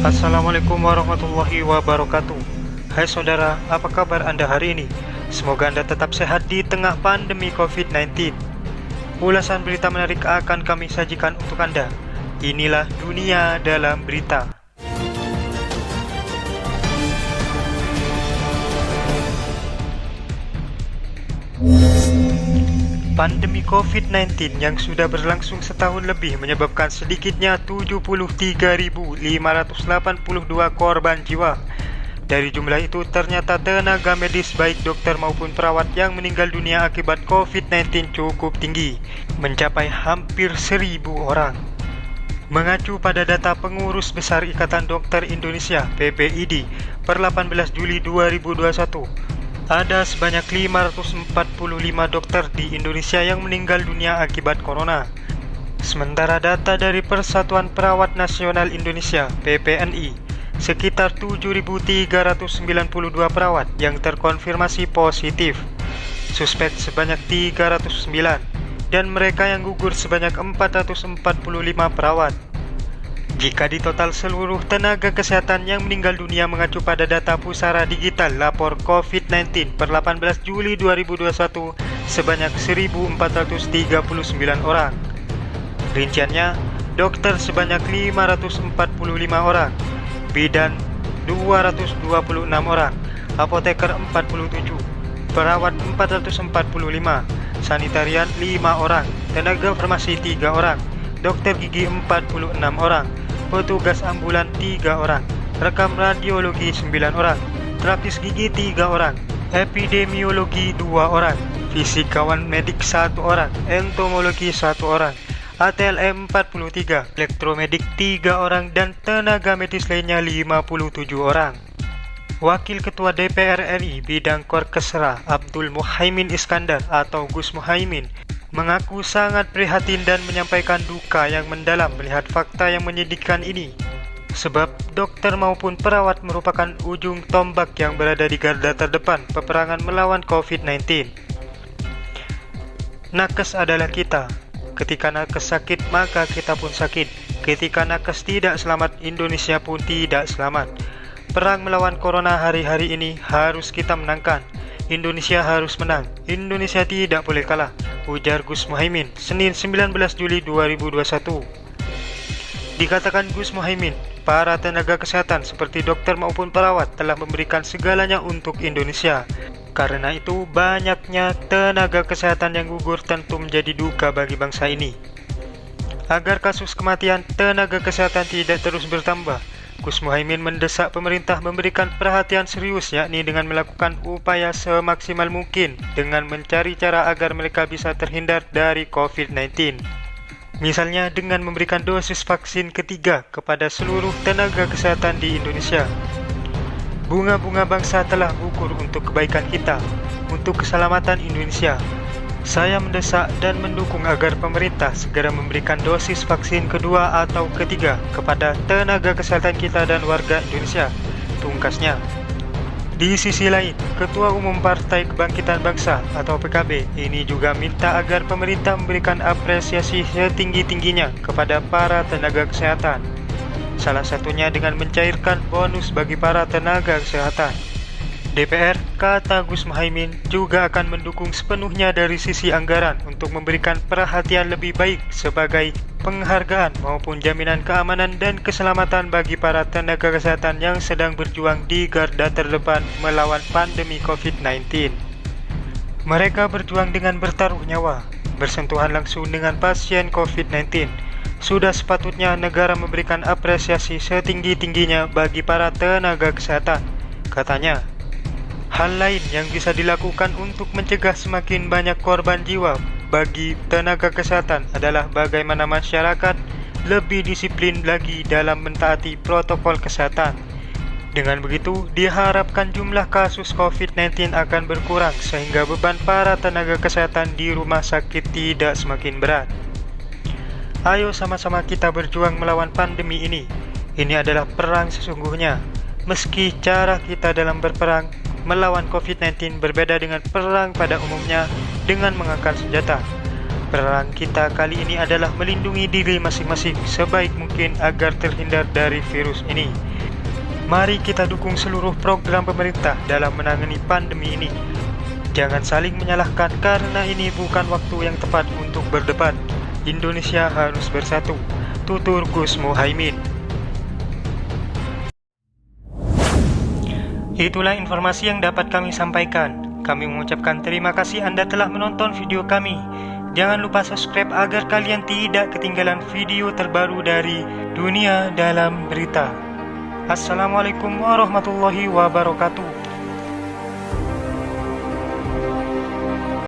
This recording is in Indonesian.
Assalamualaikum warahmatullahi wabarakatuh. Hai saudara, apa kabar Anda hari ini? Semoga Anda tetap sehat di tengah pandemi COVID-19. Ulasan berita menarik akan kami sajikan untuk Anda. Inilah Dunia Dalam Berita. Pandemi COVID-19 yang sudah berlangsung setahun lebih menyebabkan sedikitnya 73.582 korban jiwa. Dari jumlah itu ternyata tenaga medis baik dokter maupun perawat yang meninggal dunia akibat COVID-19 cukup tinggi, mencapai hampir 1.000 orang. Mengacu pada data Pengurus Besar Ikatan Dokter Indonesia (PBID) per 18 Juli 2021, ada sebanyak 545 dokter di Indonesia yang meninggal dunia akibat corona. Sementara data dari Persatuan Perawat Nasional Indonesia (PPNI), sekitar 7.392 perawat yang terkonfirmasi positif, suspek sebanyak 309, dan mereka yang gugur sebanyak 445 perawat. Jika di total seluruh tenaga kesehatan yang meninggal dunia mengacu pada data Pusara Digital Lapor COVID-19 per 18 Juli 2021 sebanyak 1.439 orang. Rinciannya, dokter sebanyak 545 orang, bidan 226 orang, apoteker 47, perawat 445, sanitarian 5 orang, tenaga farmasi 3 orang, dokter gigi 46 orang, petugas ambulan 3 orang, rekam radiologi 9 orang, terapis gigi 3 orang, epidemiologi 2 orang, fisikawan medik 1 orang, entomologi 1 orang, ATLM 43, elektromedik 3 orang, dan tenaga medis lainnya 57 orang. Wakil Ketua DPR RI bidang Korkesra Abdul Muhaimin Iskandar atau Gus Muhaimin mengaku sangat prihatin dan menyampaikan duka yang mendalam melihat fakta yang menyedihkan ini. Sebab dokter maupun perawat merupakan ujung tombak yang berada di garda terdepan peperangan melawan COVID-19. Nakes adalah kita. Ketika nakes sakit, maka kita pun sakit. Ketika nakes tidak selamat, Indonesia pun tidak selamat. Perang melawan corona hari-hari ini harus kita menangkan. Indonesia harus menang. Indonesia tidak boleh kalah, ujar Gus Muhaimin Senin 19 Juli 2021. Dikatakan Gus Muhaimin, para tenaga kesehatan seperti dokter maupun perawat telah memberikan segalanya untuk Indonesia. Karena itu, banyaknya tenaga kesehatan yang gugur tentu menjadi duka bagi bangsa ini. Agar kasus kematian tenaga kesehatan tidak terus bertambah, Gus Muhaimin mendesak pemerintah memberikan perhatian serius, yakni dengan melakukan upaya semaksimal mungkin dengan mencari cara agar mereka bisa terhindar dari COVID-19. Misalnya dengan memberikan dosis vaksin ketiga kepada seluruh tenaga kesehatan di Indonesia. Bunga-bunga bangsa telah gugur untuk kebaikan kita, untuk keselamatan Indonesia. Saya mendesak dan mendukung agar pemerintah segera memberikan dosis vaksin kedua atau ketiga kepada tenaga kesehatan kita dan warga Indonesia, tungkasnya. Di sisi lain, Ketua Umum Partai Kebangkitan Bangsa atau PKB ini juga minta agar pemerintah memberikan apresiasi setinggi-tingginya kepada para tenaga kesehatan. Salah satunya dengan mencairkan bonus bagi para tenaga kesehatan. DPR, kata Gus Muhaimin, juga akan mendukung sepenuhnya dari sisi anggaran untuk memberikan perhatian lebih baik sebagai penghargaan maupun jaminan keamanan dan keselamatan bagi para tenaga kesehatan yang sedang berjuang di garda terdepan melawan pandemi COVID-19. Mereka berjuang dengan bertaruh nyawa, bersentuhan langsung dengan pasien COVID-19. Sudah sepatutnya negara memberikan apresiasi setinggi-tingginya bagi para tenaga kesehatan, katanya. Hal lain yang bisa dilakukan untuk mencegah semakin banyak korban jiwa bagi tenaga kesehatan adalah bagaimana masyarakat lebih disiplin lagi dalam mentaati protokol kesehatan. Dengan begitu, diharapkan jumlah kasus COVID-19 akan berkurang sehingga beban para tenaga kesehatan di rumah sakit tidak semakin berat. Ayo sama-sama kita berjuang melawan pandemi ini. Ini adalah perang sesungguhnya. Meski cara kita dalam berperang melawan COVID-19 berbeda dengan perang pada umumnya dengan mengangkat senjata. Perang kita kali ini adalah melindungi diri masing-masing sebaik mungkin agar terhindar dari virus ini. Mari kita dukung seluruh program pemerintah dalam menangani pandemi ini. Jangan saling menyalahkan karena ini bukan waktu yang tepat untuk berdebat. Indonesia harus bersatu. Tutur Gus Muhaimin. Itulah informasi yang dapat kami sampaikan. Kami mengucapkan terima kasih Anda telah menonton video kami. Jangan lupa subscribe agar kalian tidak ketinggalan video terbaru dari Dunia Dalam Berita. Assalamualaikum warahmatullahi wabarakatuh.